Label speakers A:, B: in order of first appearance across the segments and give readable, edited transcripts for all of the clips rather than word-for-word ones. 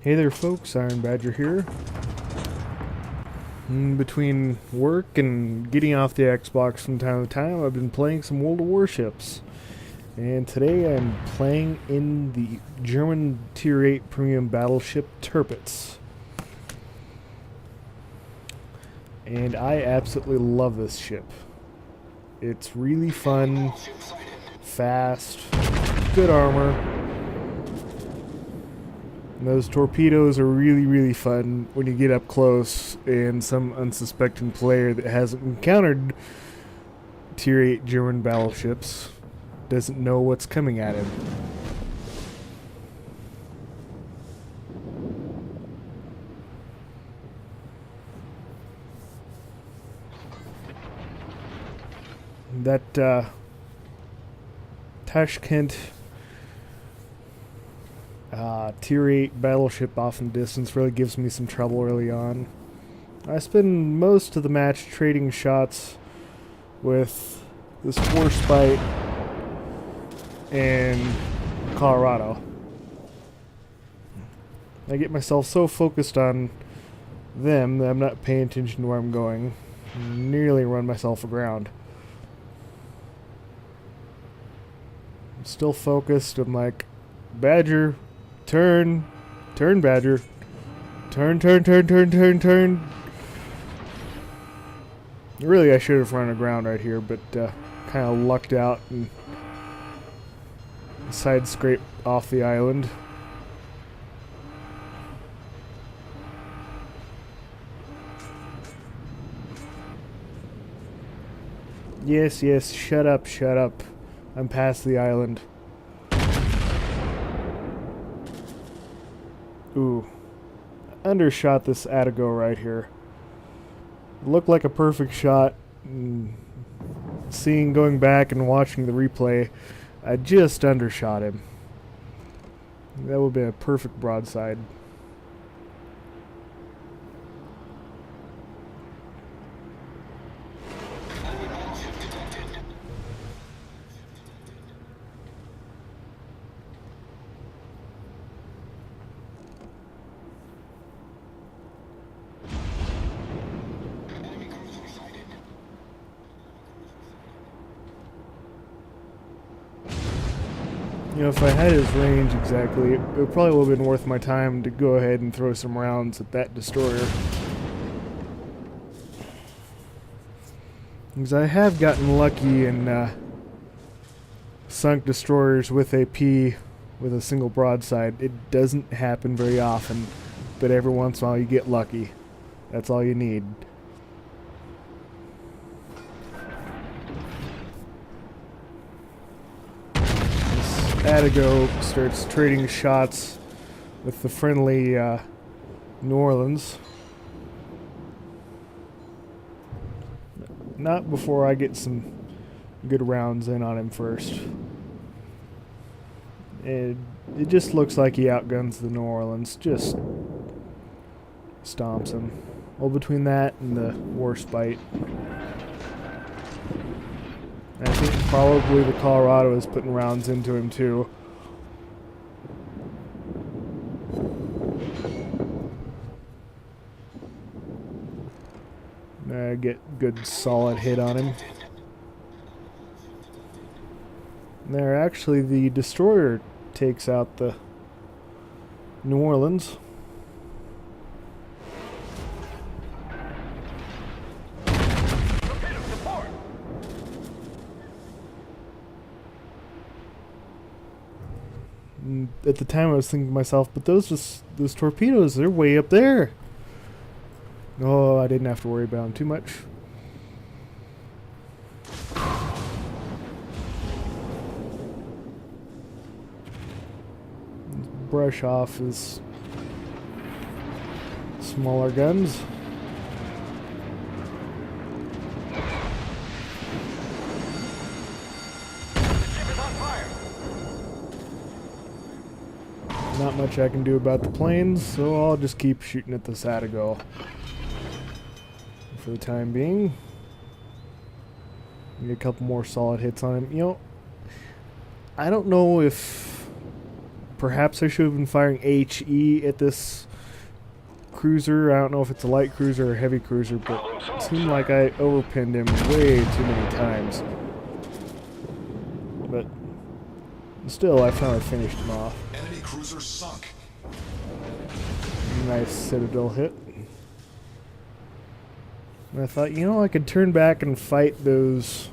A: Hey there folks, Iron Badger here. In between work and getting off the Xbox from time to time, I've been playing some World of Warships. And today I'm playing in the German Tier 8 premium battleship Tirpitz. And I absolutely love this ship. It's really fun, fast, good armor. And those torpedoes are really fun when you get up close and some unsuspecting player that hasn't encountered Tier 8 German battleships doesn't know what's coming at him. That Tashkent Tier 8 battleship off in the distance really gives me some trouble early on. I spend most of the match trading shots with this Warspite and Colorado. I get myself so focused on them that I'm not paying attention to where I'm going. I nearly run myself aground. I'm still focused. I'm like, Badger, turn, Badger, turn. Really, I should have run aground right here, but kind of lucked out and side scrape off the island. Yes, shut up. I'm past the island. Ooh. Undershot this Atago right here. Looked like a perfect shot. Seeing, going back and watching the replay, I just undershot him. That would be a perfect broadside. You know, if I had his range exactly, it probably would have been worth my time to go ahead and throw some rounds at that destroyer. Because I have gotten lucky and sunk destroyers with AP with a single broadside. It doesn't happen very often, but every once in a while you get lucky. That's all you need. Atago starts trading shots with the friendly New Orleans. Not before I get some good rounds in on him first. It just looks like he outguns the New Orleans. Just stomps him. Well, between that and the Warspite, I think probably the Colorado is putting rounds into him too. I get good solid hit on him. There, actually the destroyer takes out the New Orleans. At the time I was thinking to myself, but those torpedoes, they're way up there. Oh, I didn't have to worry about them too much. Brush off his smaller guns. Not much I can do about the planes, so I'll just keep shooting at the Atago for the time being. Get a couple more solid hits on him. You know, I don't know if perhaps I should have been firing HE at this cruiser. I don't know if it's a light cruiser or a heavy cruiser, but it seemed like I overpinned him way too many times. But still, I finally finished him off.
B: Enemy cruiser sunk.
A: Nice Citadel hit. And I thought, you know, I could turn back and fight those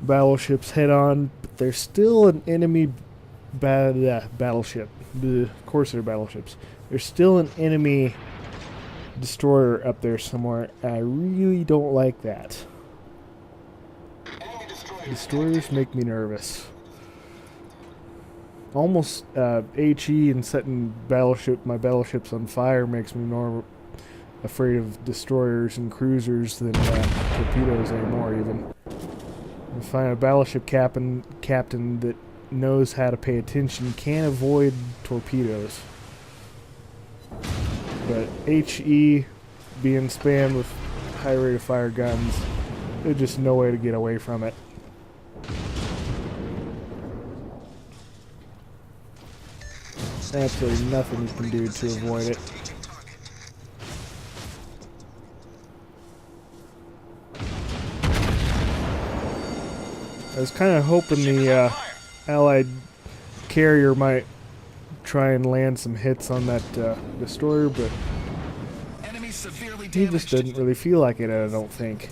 A: battleships head on, but there's still an enemy battleship. Of course they're battleships. There's still an enemy destroyer up there somewhere. I really don't like that. Destroyers make me nervous. Almost HE and setting my battleships on fire makes me more afraid of destroyers and cruisers than torpedoes anymore. Even you find a battleship captain that knows how to pay attention can avoid torpedoes, but HE being spammed with high rate of fire guns, there's just no way to get away from it. Absolutely nothing you can do to avoid it. I was kind of hoping the Allied carrier might try and land some hits on that destroyer, but he just didn't really feel like it, I don't think.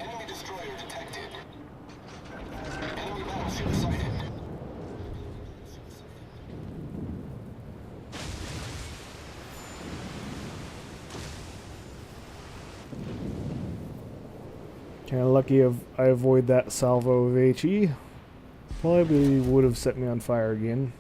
B: Enemy destroyer detected. Enemy battleship sighted.
A: Kind of lucky I avoid that salvo of HE. Probably would have set me on fire again.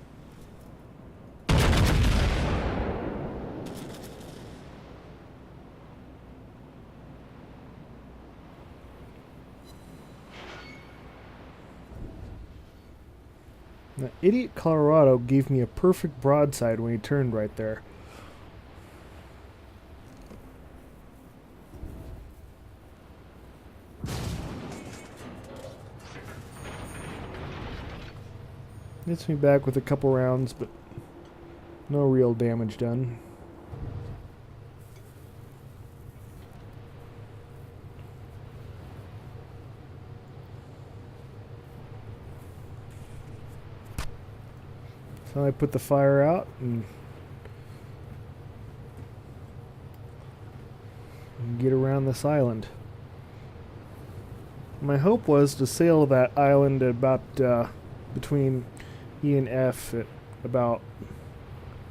A: That idiot Colorado gave me a perfect broadside when he turned right there. Hits me back with a couple rounds, but no real damage done. So I put the fire out and get around this island. My hope was to sail that island at about between E and F at about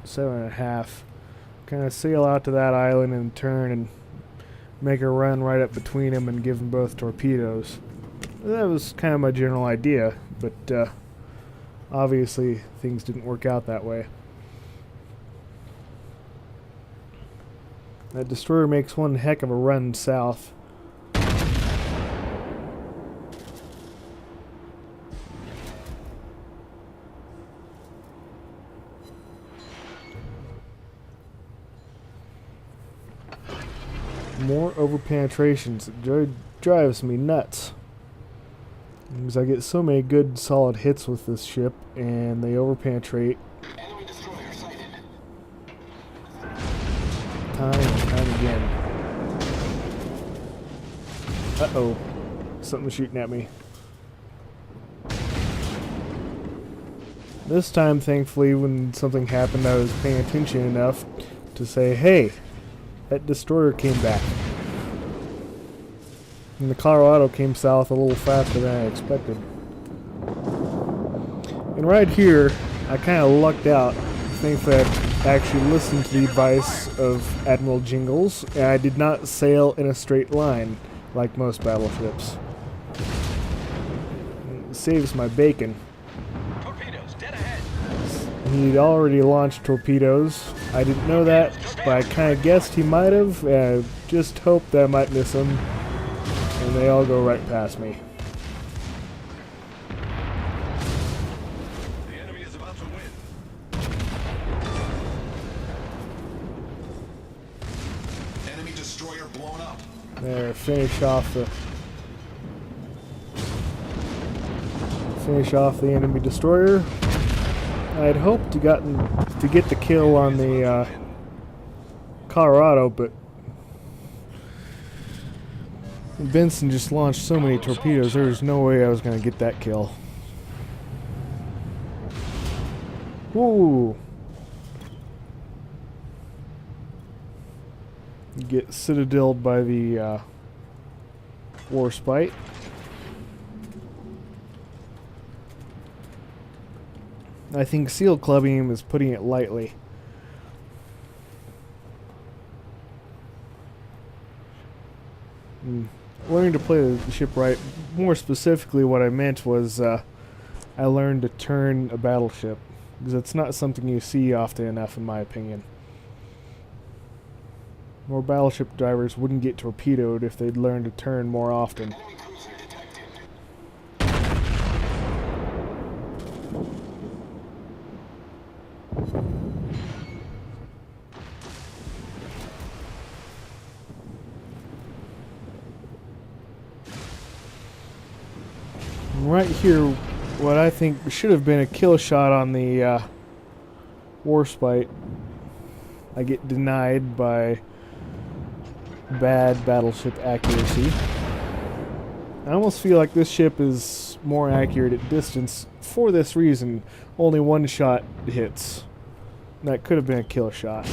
A: 7.5. Kind of sail out to that island and turn and make a run right up between them and give them both torpedoes. That was kind of my general idea, but obviously things didn't work out that way. That destroyer makes one heck of a run south. More overpenetrations. It drives me nuts. Because I get so many good solid hits with this ship and they overpenetrate.
B: Enemy destroyer sighted.
A: Time and time again. Uh-oh. Something's shooting at me. This time, thankfully, when something happened, I was paying attention enough to say, hey, that destroyer came back. And the Colorado came south a little faster than I expected. And right here, I kind of lucked out. Thankfully, I actually listened to the advice of Admiral Jingles, and I did not sail in a straight line like most battleships. It saves my bacon.
B: Torpedoes dead ahead.
A: He'd already launched torpedoes. I didn't know that, but I kind of guessed he might have, and I just hoped that I might miss him. And they all go right past me.
B: The enemy is about to win. Enemy destroyer blown up.
A: There, finish off the enemy destroyer. I'd hoped to get the kill on the Colorado, but Benson just launched so many torpedoes. There was no way I was going to get that kill. Ooh. Get citadeled by the Warspite. I think seal clubbing him is putting it lightly. Learning to play the ship right. More specifically, what I meant was I learned to turn a battleship, because it's not something you see often enough, in my opinion. More battleship drivers wouldn't get torpedoed if they'd learn to turn more often.
B: Enemy cruiser detected.
A: Right here, what I think should have been a kill shot on the Warspite, I get denied by bad battleship accuracy. I almost feel like this ship is more accurate at distance for this reason. Only one shot hits. That could have been a kill shot.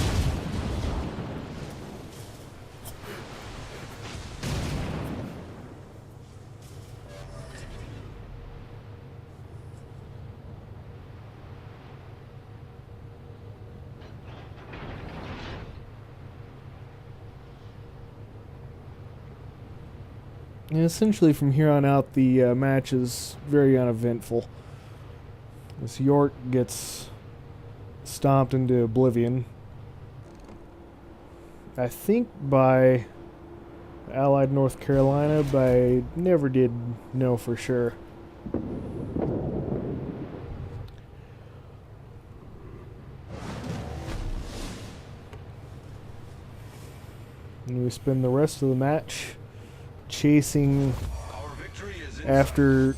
A: And essentially from here on out, the match is very uneventful. This York gets stomped into oblivion. I think by Allied North Carolina, but I never did know for sure. And we spend the rest of the match chasing
B: Our victory is in
A: after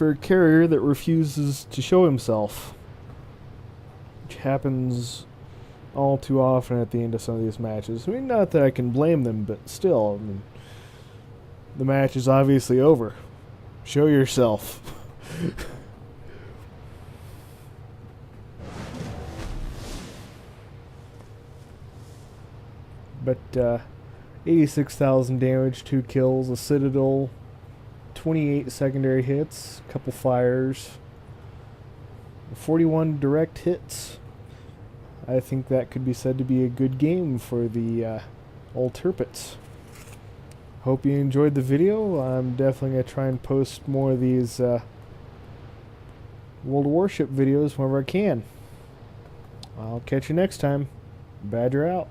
A: a carrier that refuses to show himself, which happens all too often at the end of some of these matches. I mean, not that I can blame them, but still, I mean, the match is obviously over. Show yourself. But 86,000 damage, 2 kills, a citadel, 28 secondary hits, a couple fires, 41 direct hits. I think that could be said to be a good game for the old Tirpitz. Hope you enjoyed the video. I'm definitely going to try and post more of these World Warship videos whenever I can. I'll catch you next time. Badger out.